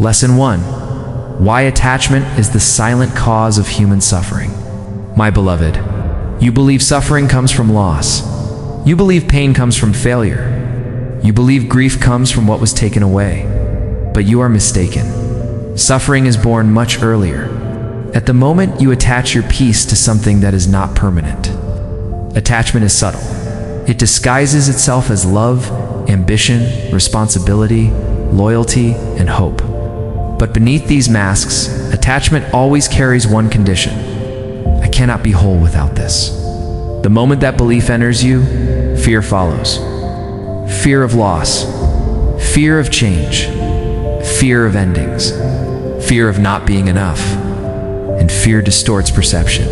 Lesson 1. Why attachment is the silent cause of human suffering. My beloved, you believe suffering comes from loss. You believe pain comes from failure. You believe grief comes from what was taken away. But you are mistaken. Suffering is born much earlier, at the moment you attach your peace to something that is not permanent. Attachment is subtle. It disguises itself as love, ambition, responsibility, loyalty, and hope. But beneath these masks, attachment always carries one condition. I cannot be whole without this. The moment that belief enters you, fear follows. Fear of loss, fear of change, fear of endings, fear of not being enough, and fear distorts perception.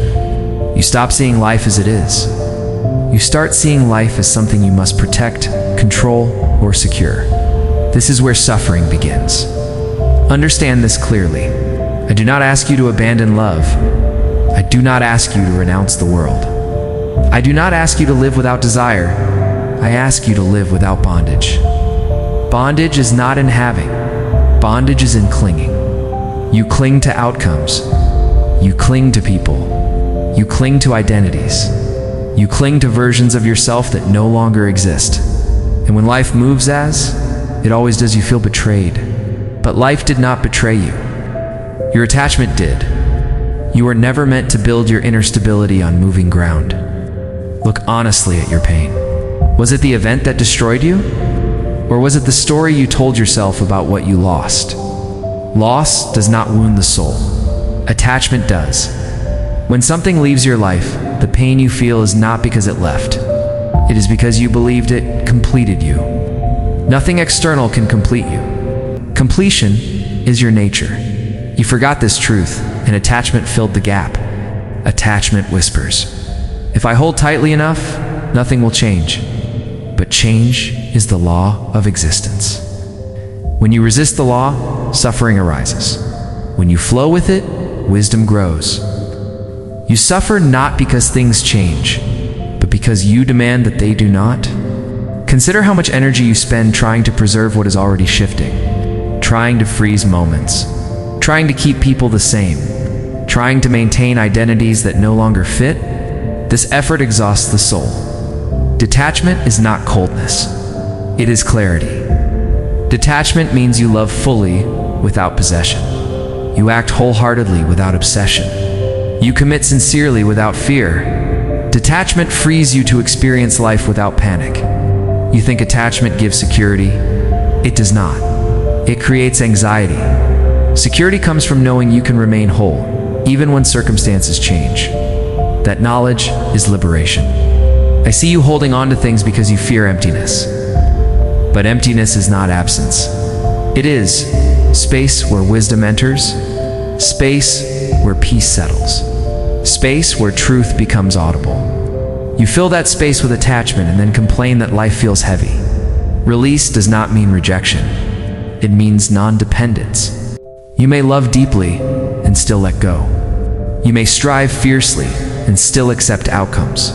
You stop seeing life as it is. You start seeing life as something you must protect, control, or secure. This is where suffering begins. Understand this clearly. I do not ask you to abandon love. I do not ask you to renounce the world. I do not ask you to live without desire. I ask you to live without bondage. Bondage is not in having. Bondage is in clinging. You cling to outcomes. You cling to people. You cling to identities. You cling to versions of yourself that no longer exist. And when life moves it always does you feel betrayed. But life did not betray you. Your attachment did. You were never meant to build your inner stability on moving ground. Look honestly at your pain. Was it the event that destroyed you? Or was it the story you told yourself about what you lost? Loss does not wound the soul. Attachment does. When something leaves your life, the pain you feel is not because it left. It is because you believed it completed you. Nothing external can complete you. Completion is your nature. You forgot this truth, and attachment filled the gap. Attachment whispers, if I hold tightly enough, nothing will change. But change is the law of existence. When you resist the law, suffering arises. When you flow with it, wisdom grows. You suffer not because things change, but because you demand that they do not. Consider how much energy you spend trying to preserve what is already shifting, trying to freeze moments, trying to keep people the same, trying to maintain identities that no longer fit. This effort exhausts the soul. Detachment is not coldness. It is clarity. Detachment means you love fully without possession. You act wholeheartedly without obsession. You commit sincerely without fear. Detachment frees you to experience life without panic. You think attachment gives security? It does not. It creates anxiety. Security comes from knowing you can remain whole, even when circumstances change. That knowledge is liberation. I see you holding on to things because you fear emptiness. But emptiness is not absence. It is space where wisdom enters, space where peace settles, space where truth becomes audible. You fill that space with attachment and then complain that life feels heavy. Release does not mean rejection. It means non-dependence. You may love deeply and still let go. You may strive fiercely and still accept outcomes.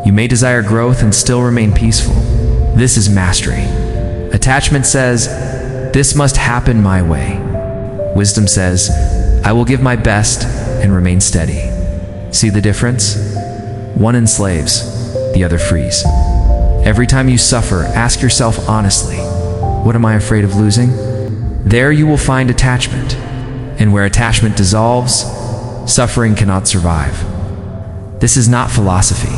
You may desire growth and still remain peaceful. This is mastery. Attachment says, this must happen my way. Wisdom says, I will give my best and remain steady. See the difference? One enslaves, the other frees. Every time you suffer, ask yourself honestly, what am I afraid of losing? There you will find attachment. And where attachment dissolves, suffering cannot survive. This is not philosophy.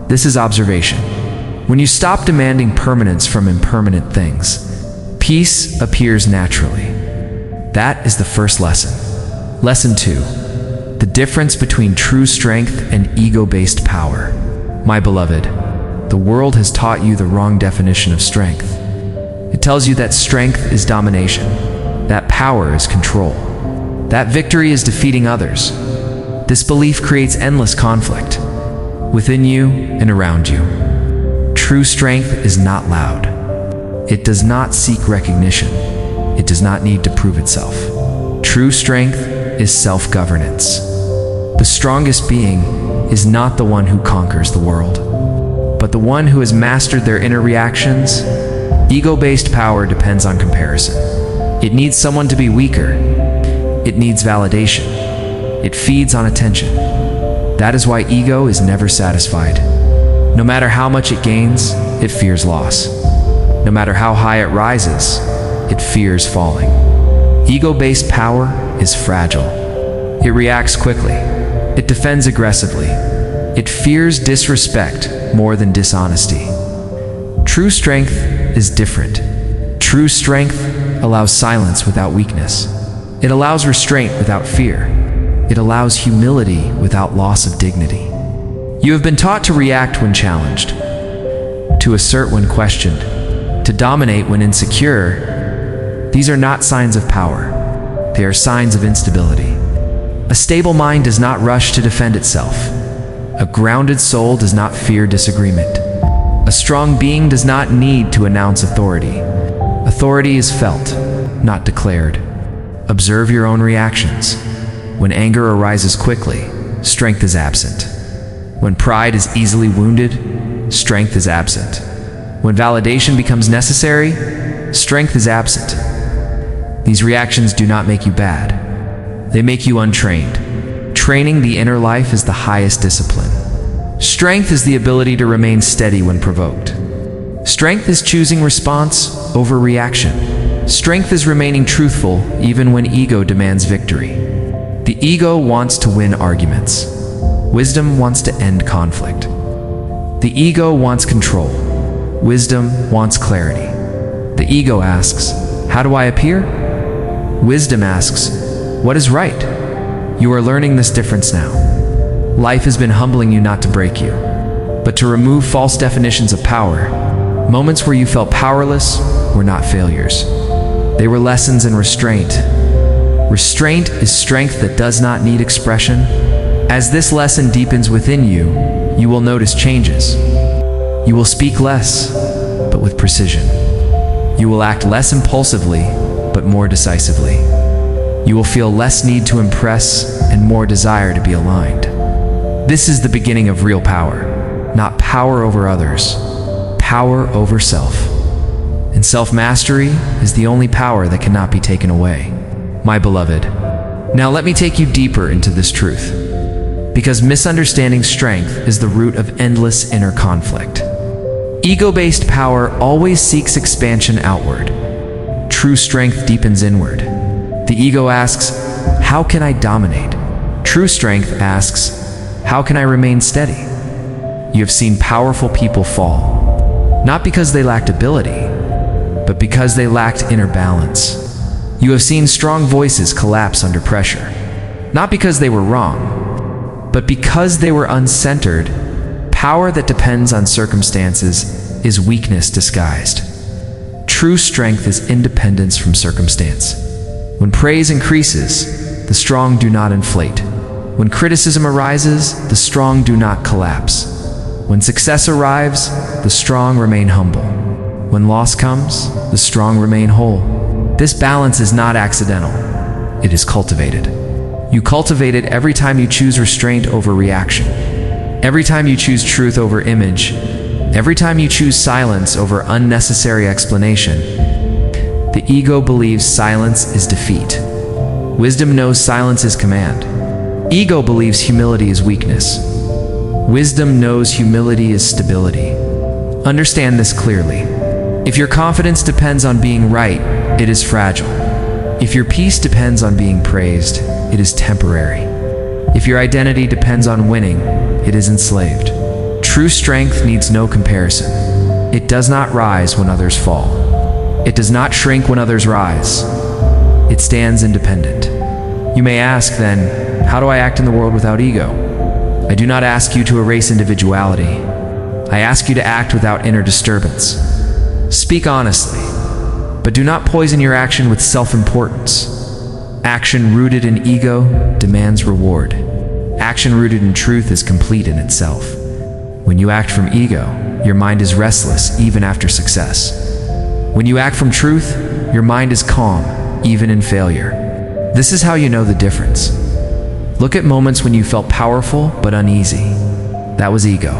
This is observation. When you stop demanding permanence from impermanent things, peace appears naturally. That is the first lesson. Lesson 2. The difference between true strength and ego-based power. My beloved, the world has taught you the wrong definition of strength. It tells you that strength is domination, that power is control, that victory is defeating others. This belief creates endless conflict within you and around you. True strength is not loud. It does not seek recognition. It does not need to prove itself. True strength is self-governance. The strongest being is not the one who conquers the world, but the one who has mastered their inner reactions. Ego-based power depends on comparison. It needs someone to be weaker. It needs validation. It feeds on attention. That is why ego is never satisfied. No matter how much it gains, it fears loss. No matter how high it rises, it fears falling. Ego-based power is fragile. It reacts quickly. It defends aggressively. It fears disrespect more than dishonesty. True strength is different. True strength allows silence without weakness. It allows restraint without fear. It allows humility without loss of dignity. You have been taught to react when challenged, to assert when questioned, to dominate when insecure. These are not signs of power. They are signs of instability. A stable mind does not rush to defend itself. A grounded soul does not fear disagreement. A strong being does not need to announce authority. Authority is felt, not declared. Observe your own reactions. When anger arises quickly, strength is absent. When pride is easily wounded, strength is absent. When validation becomes necessary, strength is absent. These reactions do not make you bad. They make you untrained. Training the inner life is the highest discipline. Strength is the ability to remain steady when provoked. Strength is choosing response over reaction. Strength is remaining truthful even when ego demands victory. The ego wants to win arguments. Wisdom wants to end conflict. The ego wants control. Wisdom wants clarity. The ego asks, "How do I appear?" Wisdom asks, "What is right?" You are learning this difference now. Life has been humbling you not to break you, but to remove false definitions of power. Moments where you felt powerless were not failures. They were lessons in restraint. Restraint is strength that does not need expression. As this lesson deepens within you, you will notice changes. You will speak less, but with precision. You will act less impulsively, but more decisively. You will feel less need to impress and more desire to be aligned. This is the beginning of real power, not power over others, power over self. And self-mastery is the only power that cannot be taken away. My beloved, now let me take you deeper into this truth, because misunderstanding strength is the root of endless inner conflict. Ego-based power always seeks expansion outward. True strength deepens inward. The ego asks, "How can I dominate?" True strength asks, "How can I remain steady?" You have seen powerful people fall, not because they lacked ability, but because they lacked inner balance. You have seen strong voices collapse under pressure, not because they were wrong, but because they were uncentered. Power that depends on circumstances is weakness disguised. True strength is independence from circumstance. When praise increases, the strong do not inflate. When criticism arises, the strong do not collapse. When success arrives, the strong remain humble. When loss comes, the strong remain whole. This balance is not accidental. It is cultivated. You cultivate it every time you choose restraint over reaction. Every time you choose truth over image. Every time you choose silence over unnecessary explanation. The ego believes silence is defeat. Wisdom knows silence is command. Ego believes humility is weakness. Wisdom knows humility is stability. Understand this clearly. If your confidence depends on being right, it is fragile. If your peace depends on being praised, it is temporary. If your identity depends on winning, it is enslaved. True strength needs no comparison. It does not rise when others fall. It does not shrink when others rise. It stands independent. You may ask then, how do I act in the world without ego? I do not ask you to erase individuality. I ask you to act without inner disturbance. Speak honestly, but do not poison your action with self-importance. Action rooted in ego demands reward. Action rooted in truth is complete in itself. When you act from ego, your mind is restless even after success. When you act from truth, your mind is calm even in failure. This is how you know the difference. Look at moments when you felt powerful but uneasy. That was ego.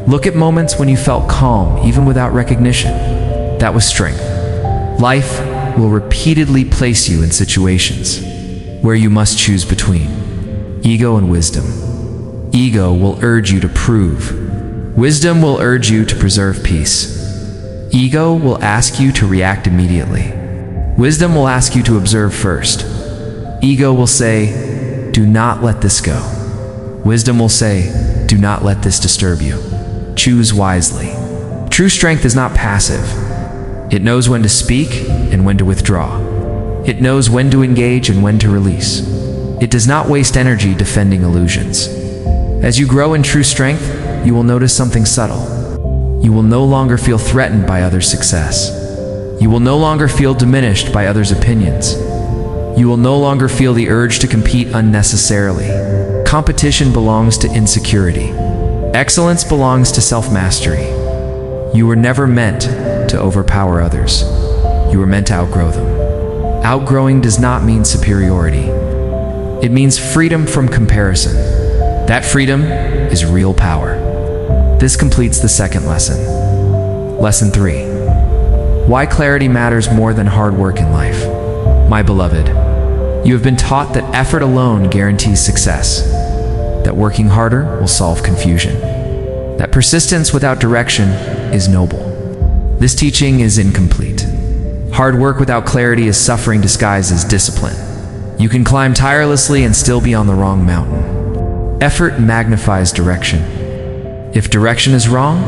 Look at moments when you felt calm even without recognition. That was strength. Life will repeatedly place you in situations where you must choose between ego and wisdom. Ego will urge you to prove. Wisdom will urge you to preserve peace. Ego will ask you to react immediately. Wisdom will ask you to observe first. Ego will say, do not let this go. Wisdom will say, do not let this disturb you. Choose wisely. True strength is not passive. It knows when to speak and when to withdraw. It knows when to engage and when to release. It does not waste energy defending illusions. As you grow in true strength, you will notice something subtle. You will no longer feel threatened by others' success. You will no longer feel diminished by others' opinions. You will no longer feel the urge to compete unnecessarily. Competition belongs to insecurity. Excellence belongs to self-mastery. You were never meant to overpower others. You were meant to outgrow them. Outgrowing does not mean superiority. It means freedom from comparison. That freedom is real power. This completes the second lesson. Lesson 3. Why clarity matters more than hard work in life. My beloved, you have been taught that effort alone guarantees success, that working harder will solve confusion, that persistence without direction is noble. This teaching is incomplete. Hard work without clarity is suffering disguised as discipline. You can climb tirelessly and still be on the wrong mountain. Effort magnifies direction. If direction is wrong,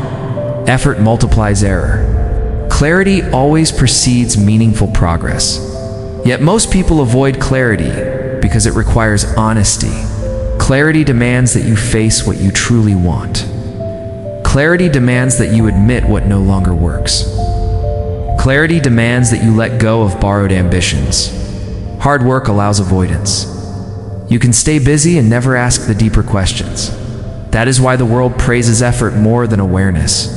effort multiplies error. Clarity always precedes meaningful progress. Yet most people avoid clarity because it requires honesty. Clarity demands that you face what you truly want. Clarity demands that you admit what no longer works. Clarity demands that you let go of borrowed ambitions. Hard work allows avoidance. You can stay busy and never ask the deeper questions. That is why the world praises effort more than awareness.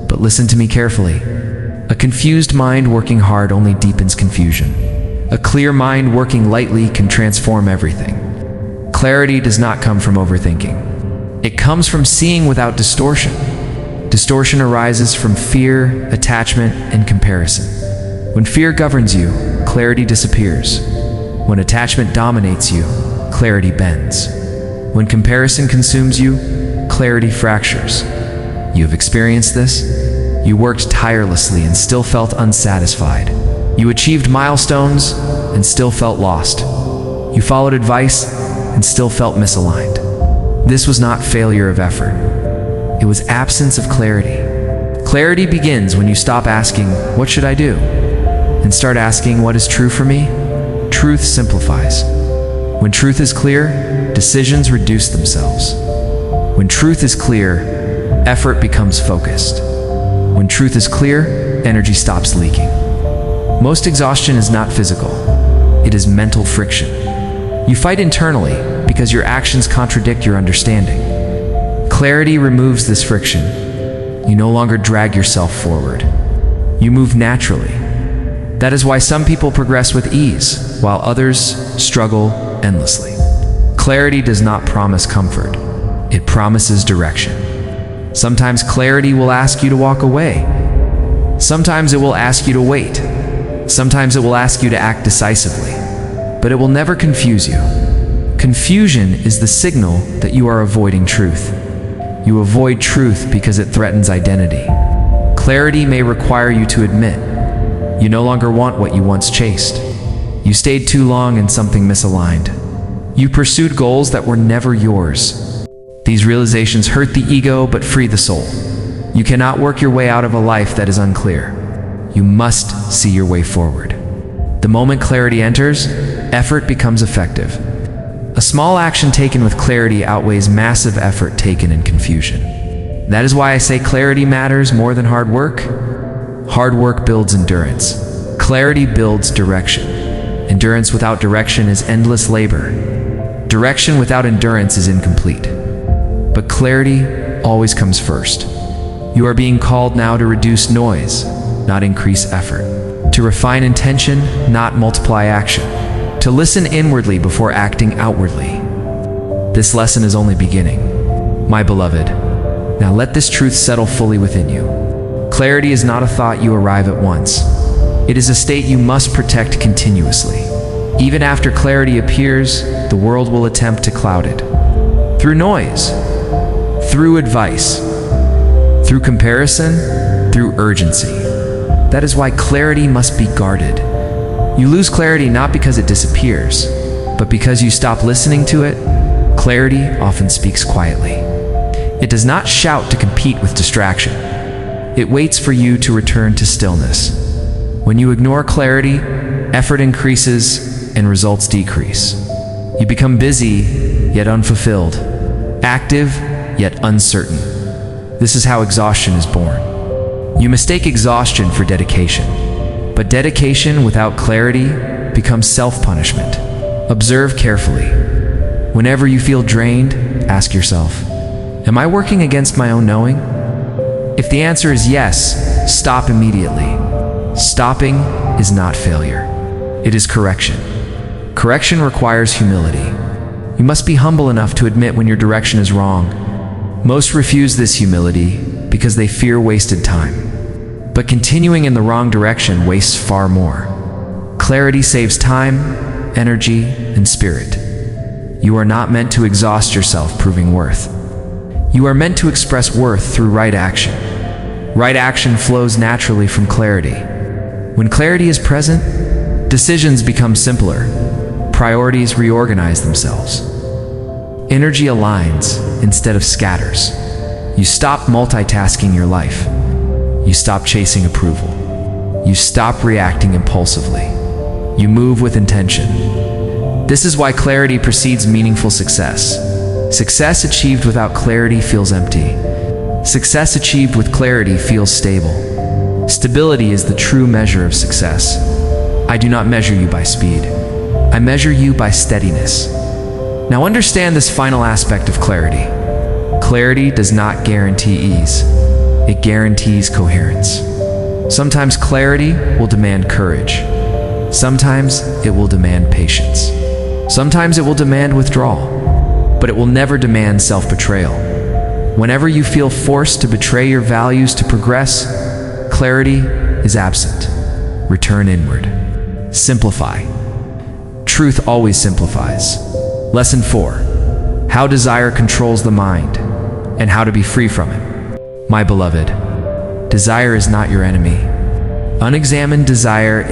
But listen to me carefully. A confused mind working hard only deepens confusion. A clear mind working lightly can transform everything. Clarity does not come from overthinking. It comes from seeing without distortion. Distortion arises from fear, attachment, and comparison. When fear governs you, clarity disappears. When attachment dominates you, clarity bends. When comparison consumes you, clarity fractures. You have experienced this? You worked tirelessly and still felt unsatisfied. You achieved milestones and still felt lost. You followed advice and still felt misaligned. This was not failure of effort. It was absence of clarity. Clarity begins when you stop asking, "What should I do?" and start asking, "What is true for me?" Truth simplifies. When truth is clear, decisions reduce themselves. When truth is clear, effort becomes focused. When truth is clear, energy stops leaking. Most exhaustion is not physical. It is mental friction. You fight internally because your actions contradict your understanding. Clarity removes this friction. You no longer drag yourself forward. You move naturally. That is why some people progress with ease, while others struggle endlessly. Clarity does not promise comfort. It promises direction. Sometimes clarity will ask you to walk away. Sometimes it will ask you to wait. Sometimes it will ask you to act decisively. But it will never confuse you. Confusion is the signal that you are avoiding truth. You avoid truth because it threatens identity. Clarity may require you to admit you no longer want what you once chased. You stayed too long in something misaligned. You pursued goals that were never yours. These realizations hurt the ego but free the soul. You cannot work your way out of a life that is unclear. You must see your way forward. The moment clarity enters, effort becomes effective. A small action taken with clarity outweighs massive effort taken in confusion. That is why I say clarity matters more than hard work. Hard work builds endurance. Clarity builds direction. Endurance without direction is endless labor. Direction without endurance is incomplete. But clarity always comes first. You are being called now to reduce noise, not increase effort. To refine intention, not multiply action. To listen inwardly before acting outwardly. This lesson is only beginning. My beloved, now let this truth settle fully within you. Clarity is not a thought you arrive at once. It is a state you must protect continuously. Even after clarity appears, the world will attempt to cloud it. Through noise, through advice, through comparison, through urgency. That is why clarity must be guarded. You lose clarity not because it disappears, but because you stop listening to it. Clarity often speaks quietly. It does not shout to compete with distraction. It waits for you to return to stillness. When you ignore clarity, effort increases and results decrease. You become busy, yet unfulfilled, active, yet uncertain. This is how exhaustion is born. You mistake exhaustion for dedication, but dedication without clarity becomes self-punishment. Observe carefully. Whenever you feel drained, ask yourself, am I working against my own knowing? If the answer is yes, stop immediately. Stopping is not failure. It is correction. Correction requires humility. You must be humble enough to admit when your direction is wrong. Most refuse this humility because they fear wasted time. But continuing in the wrong direction wastes far more. Clarity saves time, energy, and spirit. You are not meant to exhaust yourself proving worth. You are meant to express worth through right action. Right action flows naturally from clarity. When clarity is present, decisions become simpler. Priorities reorganize themselves. Energy aligns instead of scatters. You stop multitasking your life. You stop chasing approval. You stop reacting impulsively. You move with intention. This is why clarity precedes meaningful success. Success achieved without clarity feels empty. Success achieved with clarity feels stable. Stability is the true measure of success. I do not measure you by speed. I measure you by steadiness. Now understand this final aspect of clarity. Clarity does not guarantee ease. It guarantees coherence. Sometimes clarity will demand courage. Sometimes it will demand patience. Sometimes it will demand withdrawal, but it will never demand self-betrayal. Whenever you feel forced to betray your values to progress, clarity is absent. Return inward. Simplify. Truth always simplifies. Lesson 4. How desire controls the mind, and how to be free from it. My beloved, desire is not your enemy. Unexamined desire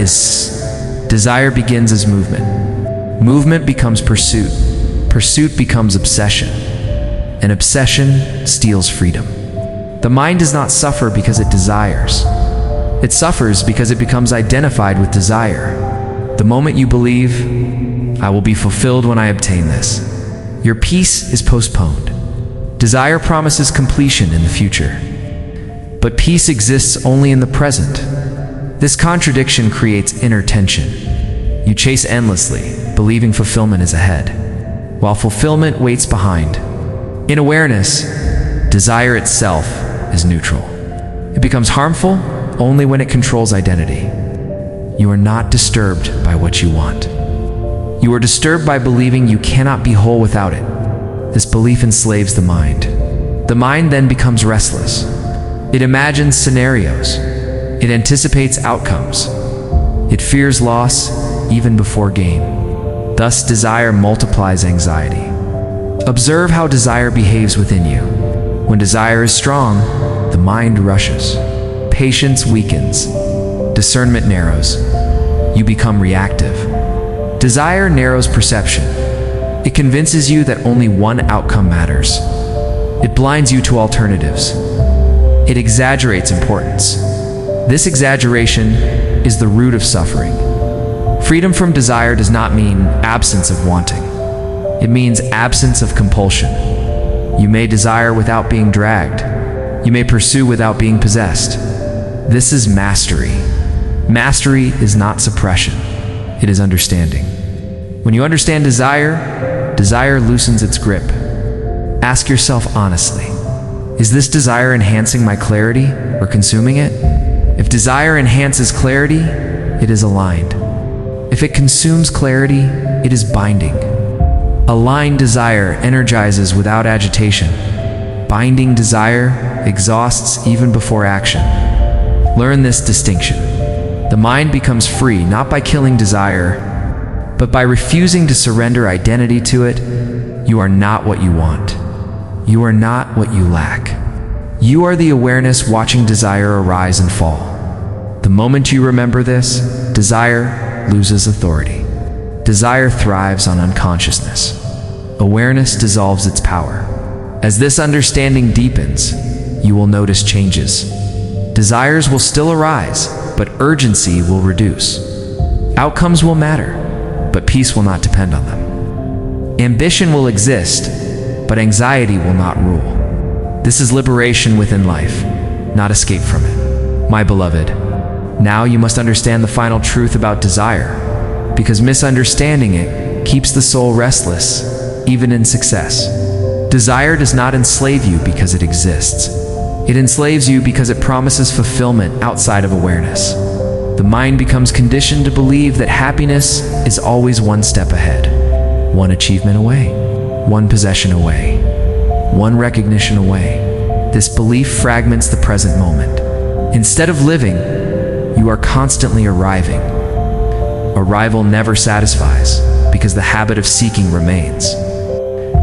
begins as movement. Movement becomes pursuit. Pursuit becomes obsession. And obsession steals freedom. The mind does not suffer because it desires. It suffers because it becomes identified with desire. The moment you believe, I will be fulfilled when I obtain this, your peace is postponed. Desire promises completion in the future. But peace exists only in the present. This contradiction creates inner tension. You chase endlessly, believing fulfillment is ahead, while fulfillment waits behind. In awareness, desire itself is neutral. It becomes harmful only when it controls identity. You are not disturbed by what you want. You are disturbed by believing you cannot be whole without it. This belief enslaves the mind. The mind then becomes restless. It imagines scenarios. It anticipates outcomes. It fears loss even before gain. Thus, desire multiplies anxiety. Observe how desire behaves within you. When desire is strong, the mind rushes. Patience weakens. Discernment narrows. You become reactive. Desire narrows perception. It convinces you that only one outcome matters. It blinds you to alternatives. It exaggerates importance. This exaggeration is the root of suffering. Freedom from desire does not mean absence of wanting. It means absence of compulsion. You may desire without being dragged. You may pursue without being possessed. This is mastery. Mastery is not suppression. It is understanding. When you understand desire, desire loosens its grip. Ask yourself honestly, is this desire enhancing my clarity or consuming it? If desire enhances clarity, it is aligned. If it consumes clarity, it is binding. Aligned desire energizes without agitation. Binding desire exhausts even before action. Learn this distinction. The mind becomes free not by killing desire, but by refusing to surrender identity to it. You are not what you want. You are not what you lack. You are the awareness watching desire arise and fall. The moment you remember this, desire loses authority. Desire thrives on unconsciousness. Awareness dissolves its power. As this understanding deepens, you will notice changes. Desires will still arise, but urgency will reduce. Outcomes will matter, but peace will not depend on them. Ambition will exist, but anxiety will not rule. This is liberation within life, not escape from it. My beloved, now you must understand the final truth about desire, because misunderstanding it keeps the soul restless, even in success. Desire does not enslave you because it exists. It enslaves you because it promises fulfillment outside of awareness. The mind becomes conditioned to believe that happiness is always one step ahead, one achievement away, one possession away, one recognition away. This belief fragments the present moment. Instead of living, you are constantly arriving. Arrival never satisfies because the habit of seeking remains.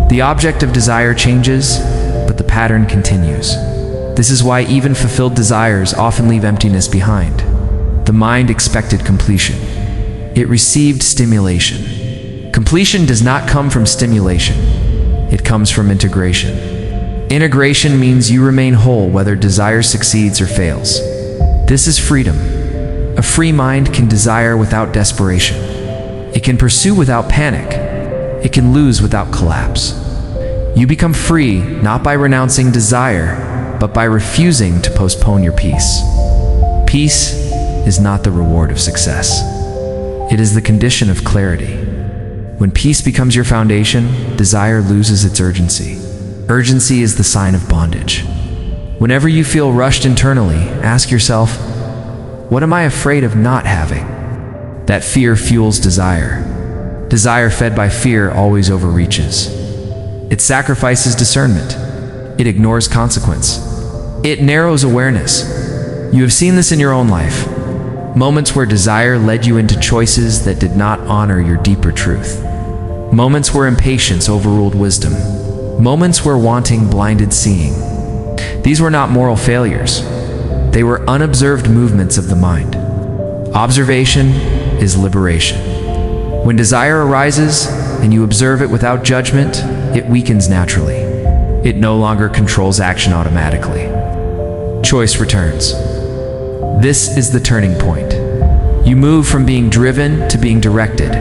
The object of desire changes, but the pattern continues. This is why even fulfilled desires often leave emptiness behind. The mind expected completion. It received stimulation. Completion does not come from stimulation. It comes from integration. Integration means you remain whole whether desire succeeds or fails. This is freedom. A free mind can desire without desperation. It can pursue without panic. It can lose without collapse. You become free not by renouncing desire, but by refusing to postpone your peace. Peace is not the reward of success. It is the condition of clarity. When peace becomes your foundation, desire loses its urgency. Urgency is the sign of bondage. Whenever you feel rushed internally, ask yourself, what am I afraid of not having? That fear fuels desire. Desire fed by fear always overreaches. It sacrifices discernment. It ignores consequence. It narrows awareness. You have seen this in your own life. Moments where desire led you into choices that did not honor your deeper truth. Moments where impatience overruled wisdom. Moments where wanting blinded seeing. These were not moral failures. They were unobserved movements of the mind. Observation is liberation. When desire arises and you observe it without judgment, it weakens naturally. It no longer controls action automatically. Choice returns. This is the turning point. You move from being driven to being directed.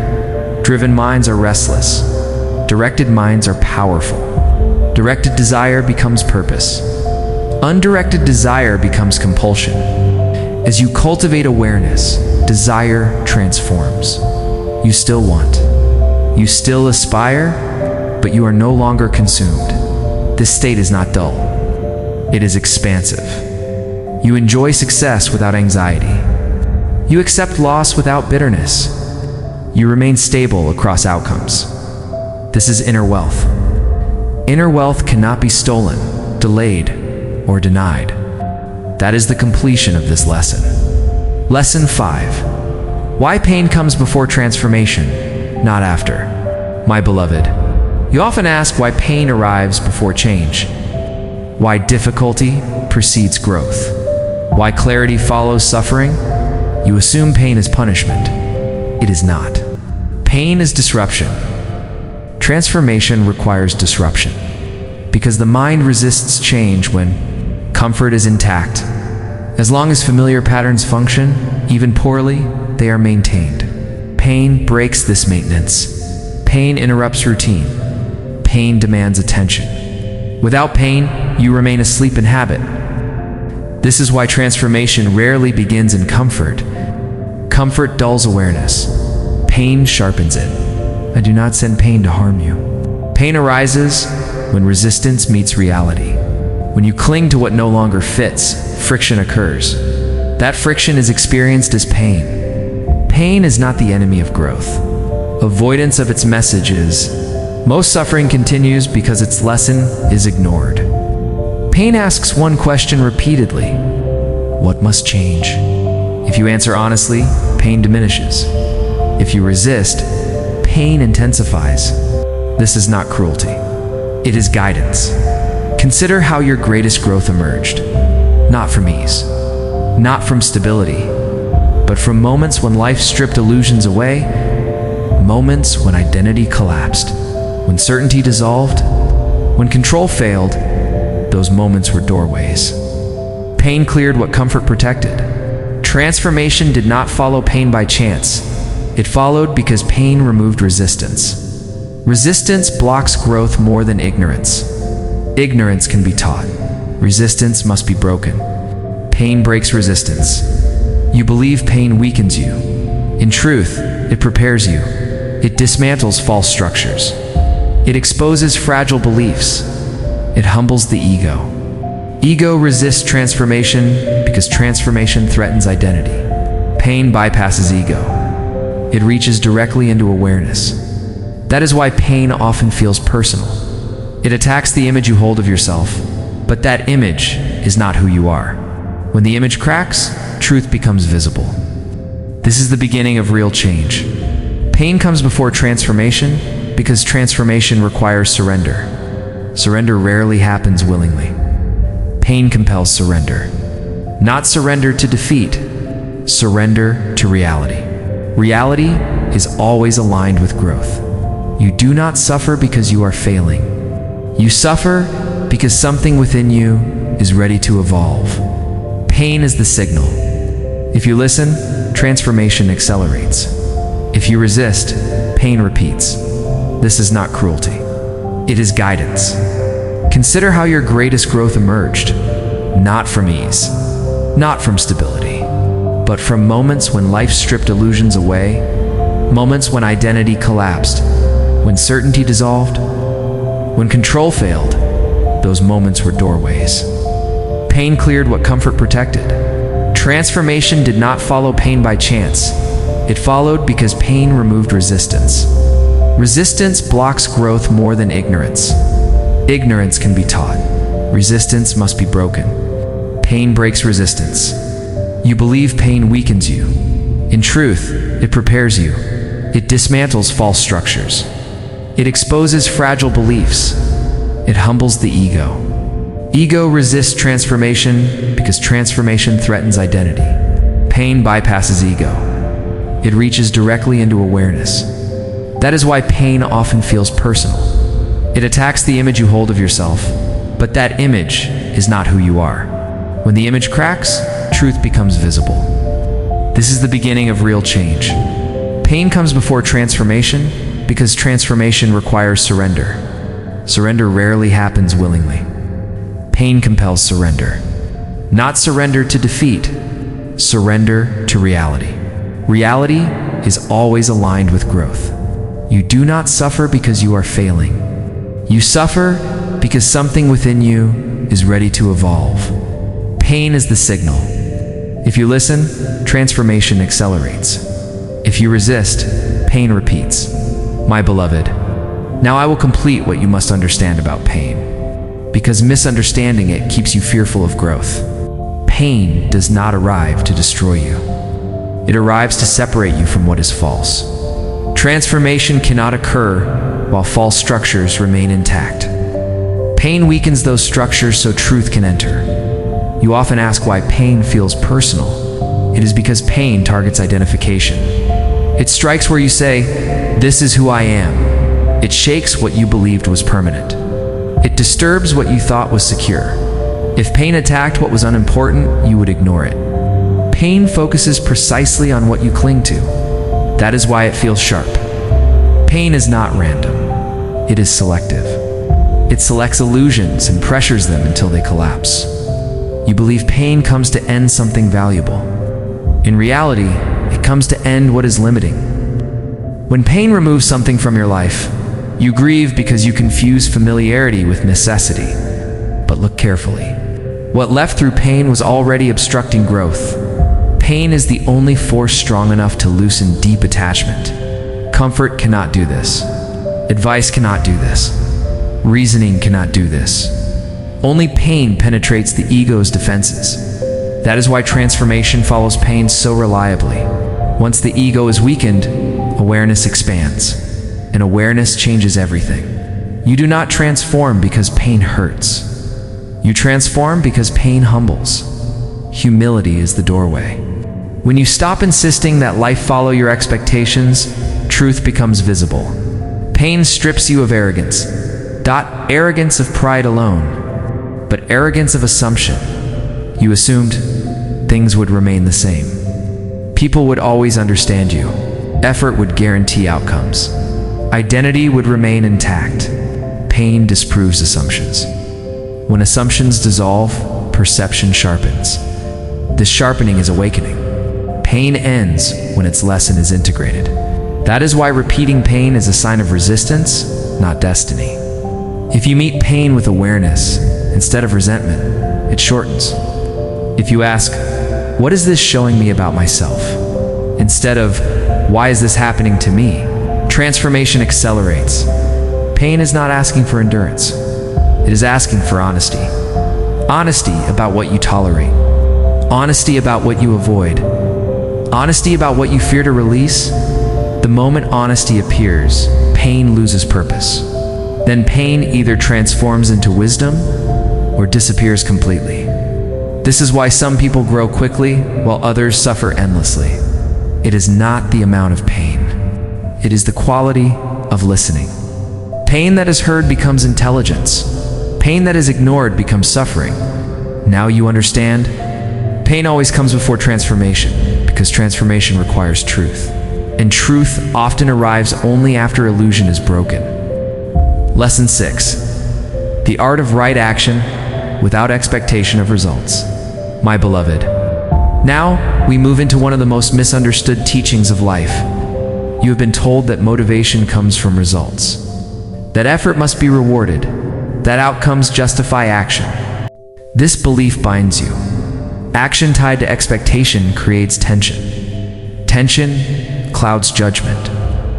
Driven minds are restless. Directed minds are powerful. Directed desire becomes purpose. Undirected desire becomes compulsion. As you cultivate awareness, desire transforms. You still want. You still aspire, but you are no longer consumed. This state is not dull. It is expansive. You enjoy success without anxiety. You accept loss without bitterness. You remain stable across outcomes. This is inner wealth. Inner wealth cannot be stolen, delayed, or denied. That is the completion of this lesson. Lesson 5. Why pain comes before transformation, not after. My beloved, you often ask why pain arrives before change. Why difficulty precedes growth. Why clarity follows suffering. You assume pain is punishment. It is not. Pain is disruption. Transformation requires disruption. Because the mind resists change when comfort is intact. As long as familiar patterns function, even poorly, they are maintained. Pain breaks this maintenance. Pain interrupts routine. Pain demands attention. Without pain, you remain asleep in habit. This is why transformation rarely begins in comfort. Comfort dulls awareness. Pain sharpens it. I do not send pain to harm you. Pain arises when resistance meets reality. When you cling to what no longer fits, friction occurs. That friction is experienced as pain. Pain is not the enemy of growth. Avoidance of its message is. Most suffering continues because its lesson is ignored. Pain asks one question repeatedly: what must change? If you answer honestly, pain diminishes. If you resist, pain intensifies. This is not cruelty. It is guidance. Consider how your greatest growth emerged. Not from ease, not from stability, but from moments when life stripped illusions away, moments when identity collapsed, when certainty dissolved, when control failed. Those moments were doorways. Pain cleared what comfort protected. Transformation did not follow pain by chance. It followed because pain removed resistance. Resistance blocks growth more than ignorance. Ignorance can be taught. Resistance must be broken. Pain breaks resistance. You believe pain weakens you. In truth, it prepares you. It dismantles false structures. It exposes fragile beliefs. It humbles the ego. Ego resists transformation because transformation threatens identity. Pain bypasses ego. It reaches directly into awareness. That is why pain often feels personal. It attacks the image you hold of yourself, but that image is not who you are. When the image cracks, truth becomes visible. This is the beginning of real change. Pain comes before transformation because transformation requires surrender. Surrender rarely happens willingly. Pain compels surrender. Not surrender to defeat, surrender to reality. Reality is always aligned with growth. You do not suffer because you are failing. You suffer because something within you is ready to evolve. Pain is the signal. If you listen, transformation accelerates. If you resist, pain repeats. This is not cruelty. It is guidance. Consider how your greatest growth emerged. Not from ease, not from stability, but from moments when life stripped illusions away, moments when identity collapsed, when certainty dissolved, when control failed. Those moments were doorways. Pain cleared what comfort protected. Transformation did not follow pain by chance. It followed because pain removed resistance. Resistance blocks growth more than ignorance. Ignorance can be taught. Resistance must be broken. Pain breaks resistance. You believe pain weakens you. In truth, it prepares you. It dismantles false structures. It exposes fragile beliefs. It humbles the ego. Ego resists transformation because transformation threatens identity. Pain bypasses ego. It reaches directly into awareness. That is why pain often feels personal. It attacks the image you hold of yourself, but that image is not who you are. When the image cracks, truth becomes visible. This is the beginning of real change. Pain comes before transformation because transformation requires surrender. Surrender rarely happens willingly. Pain compels surrender. Not surrender to defeat, surrender to reality. Reality is always aligned with growth. You do not suffer because you are failing. You suffer because something within you is ready to evolve. Pain is the signal. If you listen, transformation accelerates. If you resist, pain repeats. My beloved, now I will complete what you must understand about pain, because misunderstanding it keeps you fearful of growth. Pain does not arrive to destroy you. It arrives to separate you from what is false. Transformation cannot occur while false structures remain intact. Pain weakens those structures so truth can enter. You often ask why pain feels personal. It is because pain targets identification. It strikes where you say, "This is who I am." It shakes what you believed was permanent. It disturbs what you thought was secure. If pain attacked what was unimportant, you would ignore it. Pain focuses precisely on what you cling to. That is why it feels sharp. Pain is not random. It is selective. It selects illusions and pressures them until they collapse. You believe pain comes to end something valuable. In reality, it comes to end what is limiting. When pain removes something from your life, you grieve because you confuse familiarity with necessity. But look carefully. What left through pain was already obstructing growth. Pain is the only force strong enough to loosen deep attachment. Comfort cannot do this. Advice cannot do this. Reasoning cannot do this. Only pain penetrates the ego's defenses. That is why transformation follows pain so reliably. Once the ego is weakened, awareness expands, and awareness changes everything. You do not transform because pain hurts. You transform because pain humbles. Humility is the doorway. When you stop insisting that life follow your expectations, truth becomes visible. Pain strips you of arrogance. Not arrogance of pride alone, but arrogance of assumption. You assumed things would remain the same. People would always understand you. Effort would guarantee outcomes. Identity would remain intact. Pain disproves assumptions. When assumptions dissolve, perception sharpens. This sharpening is awakening. Pain ends when its lesson is integrated. That is why repeating pain is a sign of resistance, not destiny. If you meet pain with awareness instead of resentment, it shortens. If you ask, "What is this showing me about myself?" instead of, "Why is this happening to me?" transformation accelerates. Pain is not asking for endurance. It is asking for honesty. Honesty about what you tolerate. Honesty about what you avoid. Honesty about what you fear to release. The moment honesty appears, pain loses purpose. Then pain either transforms into wisdom or disappears completely. This is why some people grow quickly while others suffer endlessly. It is not the amount of pain. It is the quality of listening. Pain that is heard becomes intelligence. Pain that is ignored becomes suffering. Now you understand? Pain always comes before transformation, because transformation requires truth. And truth often arrives only after illusion is broken. Lesson 6. The art of right action without expectation of results. My beloved, now we move into one of the most misunderstood teachings of life. You have been told that motivation comes from results, that effort must be rewarded, that outcomes justify action. This belief binds you. Action tied to expectation creates tension. Tension clouds judgment.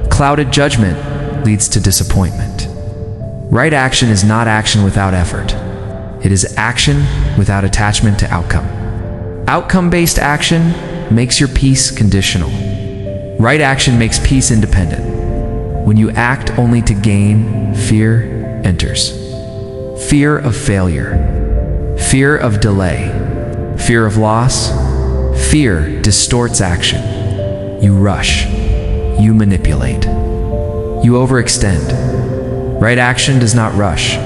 Clouded judgment leads to disappointment. Right action is not action without effort. It is action without attachment to outcome. Outcome-based action makes your peace conditional. Right action makes peace independent. When you act only to gain, fear enters. Fear of failure, fear of delay, fear of loss. Fear distorts action. You rush, you manipulate, you overextend. Right action does not rush.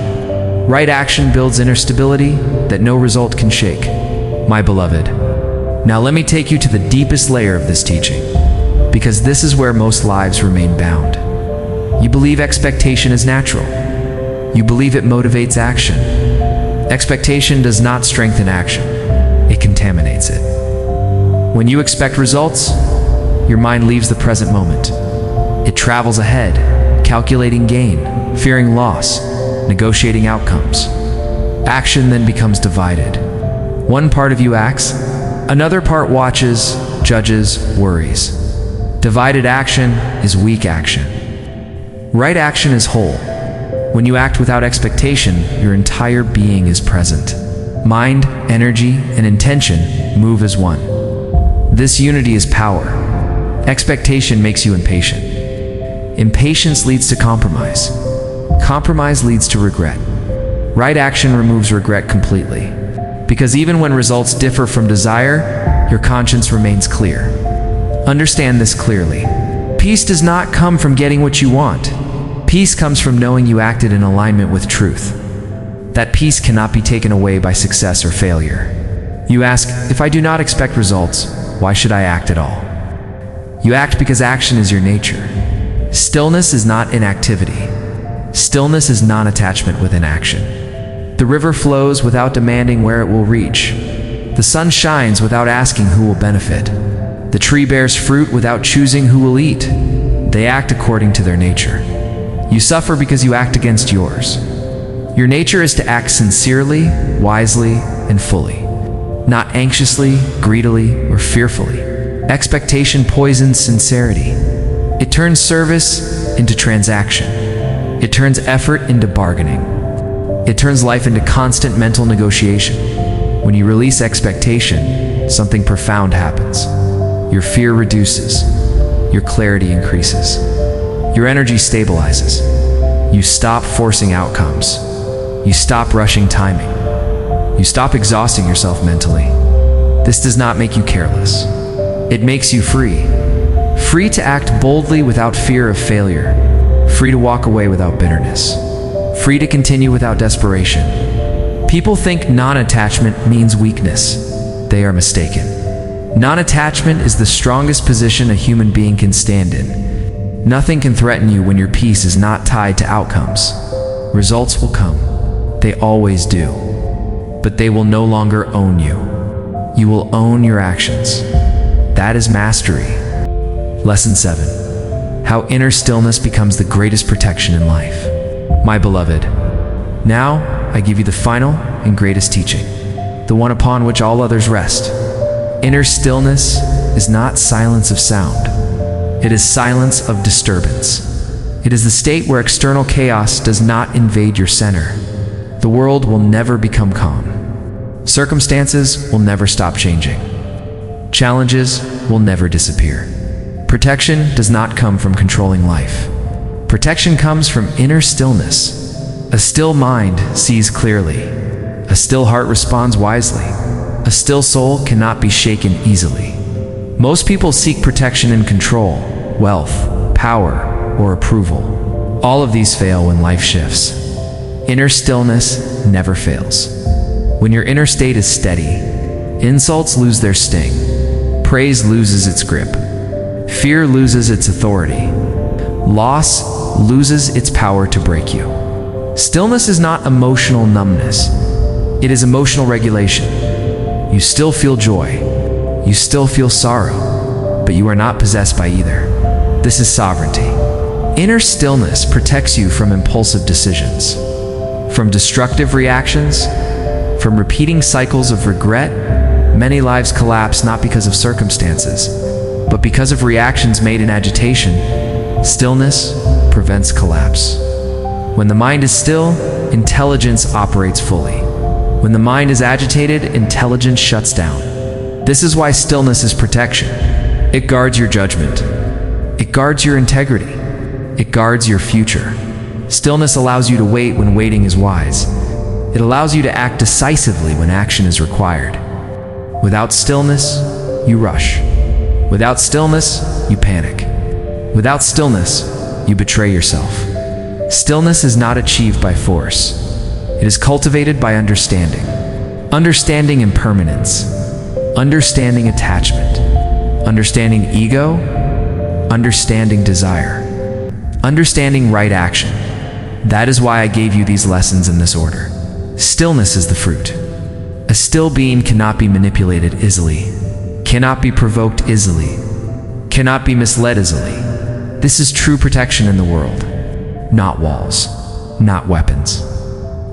Right action builds inner stability that no result can shake. My beloved, now let me take you to the deepest layer of this teaching, because this is where most lives remain bound. You believe expectation is natural. You believe it motivates action. Expectation does not strengthen action. It contaminates it. When you expect results, your mind leaves the present moment. It travels ahead, calculating gain, fearing loss, negotiating outcomes. Action then becomes divided. One part of you acts, another part watches, judges, worries. Divided action is weak action. Right action is whole. When you act without expectation, your entire being is present. Mind, energy, and intention move as one. This unity is power. Expectation makes you impatient. Impatience leads to compromise. Compromise leads to regret. Right action removes regret completely. Because even when results differ from desire, your conscience remains clear. Understand this clearly. Peace does not come from getting what you want. Peace comes from knowing you acted in alignment with truth. That peace cannot be taken away by success or failure. You ask, if I do not expect results, why should I act at all? You act because action is your nature. Stillness is not inactivity. Stillness is non-attachment within action. The river flows without demanding where it will reach. The sun shines without asking who will benefit. The tree bears fruit without choosing who will eat. They act according to their nature. You suffer because you act against yours. Your nature is to act sincerely, wisely, and fully, not anxiously, greedily, or fearfully. Expectation poisons sincerity. It turns service into transaction. It turns effort into bargaining. It turns life into constant mental negotiation. When you release expectation, something profound happens. Your fear reduces. Your clarity increases. Your energy stabilizes. You stop forcing outcomes. You stop rushing timing. You stop exhausting yourself mentally. This does not make you careless. It makes you free. Free to act boldly without fear of failure. Free to walk away without bitterness. Free to continue without desperation. People think non-attachment means weakness. They are mistaken. Non-attachment is the strongest position a human being can stand in. Nothing can threaten you when your peace is not tied to outcomes. Results will come. They always do. But they will no longer own you. You will own your actions. That is mastery. Lesson 7. How inner stillness becomes the greatest protection in life. My beloved, now I give you the final and greatest teaching, the one upon which all others rest. Inner stillness is not silence of sound. It is silence of disturbance. It is the state where external chaos does not invade your center. The world will never become calm. Circumstances will never stop changing. Challenges will never disappear. Protection does not come from controlling life. Protection comes from inner stillness. A still mind sees clearly. A still heart responds wisely. A still soul cannot be shaken easily. Most people seek protection in control, wealth, power, or approval. All of these fail when life shifts. Inner stillness never fails. When your inner state is steady, insults lose their sting. Praise loses its grip. Fear loses its authority. Loss loses its power to break you. Stillness is not emotional numbness. It is emotional regulation. You still feel joy. You still feel sorrow, but you are not possessed by either. This is sovereignty. Inner stillness protects you from impulsive decisions, from destructive reactions, from repeating cycles of regret. Many lives collapse not because of circumstances, but because of reactions made in agitation. Stillness prevents collapse. When the mind is still, intelligence operates fully. When the mind is agitated, intelligence shuts down. This is why stillness is protection. It guards your judgment. It guards your integrity. It guards your future. Stillness allows you to wait when waiting is wise. It allows you to act decisively when action is required. Without stillness, you rush. Without stillness, you panic. Without stillness, you betray yourself. Stillness is not achieved by force. It is cultivated by understanding. Understanding impermanence. Understanding attachment. Understanding ego. Understanding desire. Understanding right action. That is why I gave you these lessons in this order. Stillness is the fruit. A still being cannot be manipulated easily, cannot be provoked easily, cannot be misled easily. This is true protection in the world. Not walls, not weapons,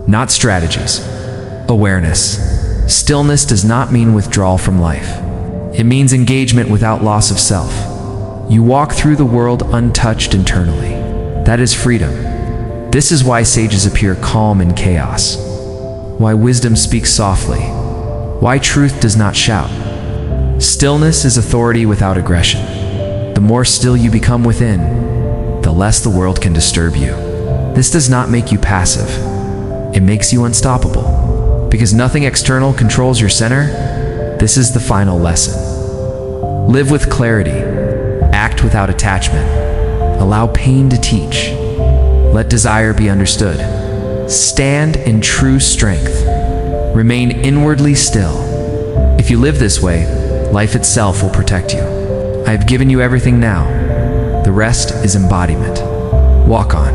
not strategies. Awareness. Stillness does not mean withdrawal from life. It means engagement without loss of self. You walk through the world untouched internally. That is freedom. This is why sages appear calm in chaos. Why wisdom speaks softly. Why truth does not shout. Stillness is authority without aggression. The more still you become within, the less the world can disturb you. This does not make you passive. It makes you unstoppable. Because nothing external controls your center, this is the final lesson. Live with clarity. Act without attachment. Allow pain to teach. Let desire be understood. Stand in true strength. Remain inwardly still. If you live this way, life itself will protect you. I have given you everything now. The rest is embodiment. Walk on.